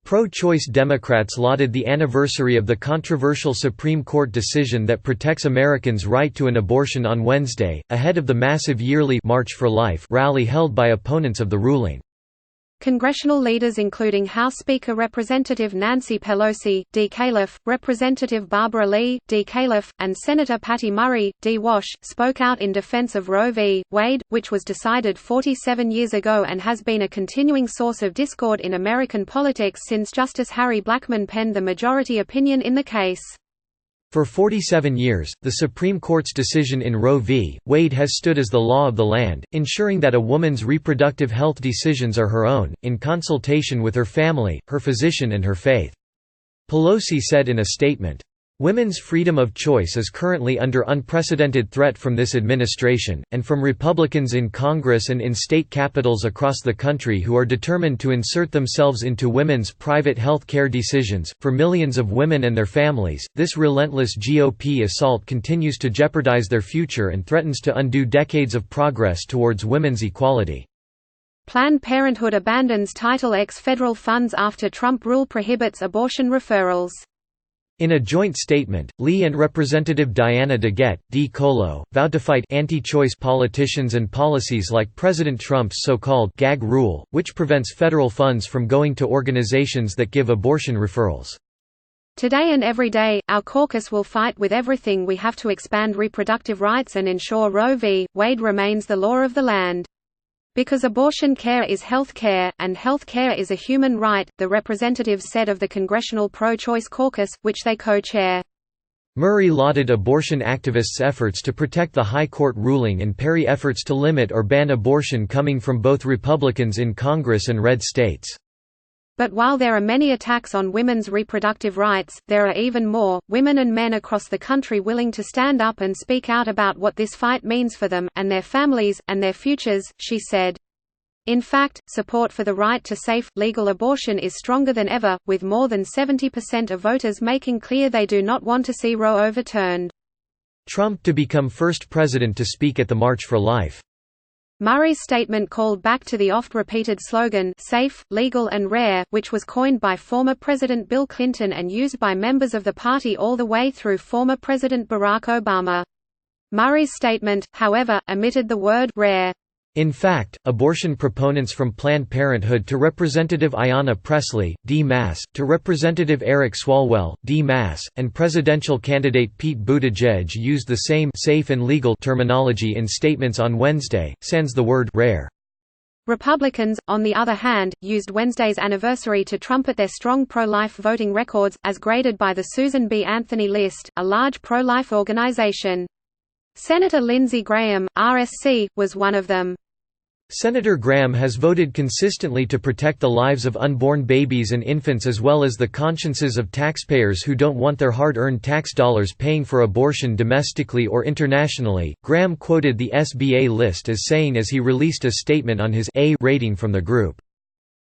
Pro-choice Democrats lauded the anniversary of the controversial Supreme Court decision that protects Americans' right to an abortion on Wednesday, ahead of the massive yearly March for Life rally held by opponents of the ruling. Congressional leaders including House Speaker Representative Nancy Pelosi, D. Califf, Representative Barbara Lee, D. Califf, and Senator Patty Murray, D. Wash, spoke out in defense of Roe v. Wade, which was decided 47 years ago and has been a continuing source of discord in American politics since Justice Harry Blackmun penned the majority opinion in the case. For 47 years, the Supreme Court's decision in Roe v. Wade has stood as the law of the land, ensuring that a woman's reproductive health decisions are her own, in consultation with her family, her physician and her faith. Pelosi said in a statement, "Women's freedom of choice is currently under unprecedented threat from this administration, and from Republicans in Congress and in state capitals across the country who are determined to insert themselves into women's private health care decisions. For millions of women and their families, this relentless GOP assault continues to jeopardize their future and threatens to undo decades of progress towards women's equality." Planned Parenthood abandons Title X federal funds after Trump rule prohibits abortion referrals. In a joint statement, Lee and Representative Diana DeGette, D. Colo, vowed to fight anti-choice politicians and policies like President Trump's so-called gag rule, which prevents federal funds from going to organizations that give abortion referrals. Today and every day, our caucus will fight with everything we have to expand reproductive rights and ensure Roe v. Wade remains the law of the land. Because abortion care is health care, and health care is a human right, the representatives said of the Congressional Pro-Choice Caucus, which they co-chair. Murray lauded abortion activists' efforts to protect the High Court ruling and parry efforts to limit or ban abortion coming from both Republicans in Congress and red states. But while there are many attacks on women's reproductive rights, there are even more, women and men across the country willing to stand up and speak out about what this fight means for them, and their families, and their futures, she said. In fact, support for the right to safe, legal abortion is stronger than ever, with more than 70% of voters making clear they do not want to see Roe overturned. Trump to become first president to speak at the March for Life. Murray's statement called back to the oft-repeated slogan, "Safe, Legal and Rare," which was coined by former President Bill Clinton and used by members of the party all the way through former President Barack Obama. Murray's statement, however, omitted the word "rare." In fact, abortion proponents from Planned Parenthood to Representative Ayanna Pressley, D-Mass, to Representative Eric Swalwell, D-Mass, and presidential candidate Pete Buttigieg used the same safe and legal terminology in statements on Wednesday, sans the word rare. Republicans, on the other hand, used Wednesday's anniversary to trumpet their strong pro-life voting records, as graded by the Susan B. Anthony List, a large pro-life organization. Senator Lindsey Graham, RSC, was one of them. Senator Graham has voted consistently to protect the lives of unborn babies and infants as well as the consciences of taxpayers who don't want their hard-earned tax dollars paying for abortion domestically or internationally. Graham quoted the SBA list as saying as he released a statement on his A rating from the group.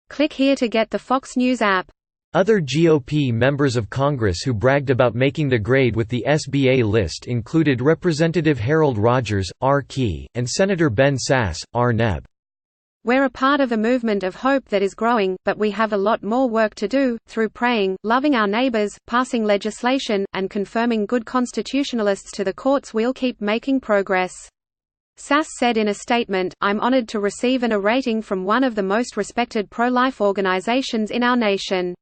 Click here to get the Fox News app. Other GOP members of Congress who bragged about making the grade with the SBA list included Representative Harold Rogers, R. Key, and Senator Ben Sasse, R. Neb. We're a part of a movement of hope that is growing, but we have a lot more work to do. Through praying, loving our neighbors, passing legislation, and confirming good constitutionalists to the courts, we'll keep making progress. Sasse said in a statement, "I'm honored to receive a rating from one of the most respected pro-life organizations in our nation.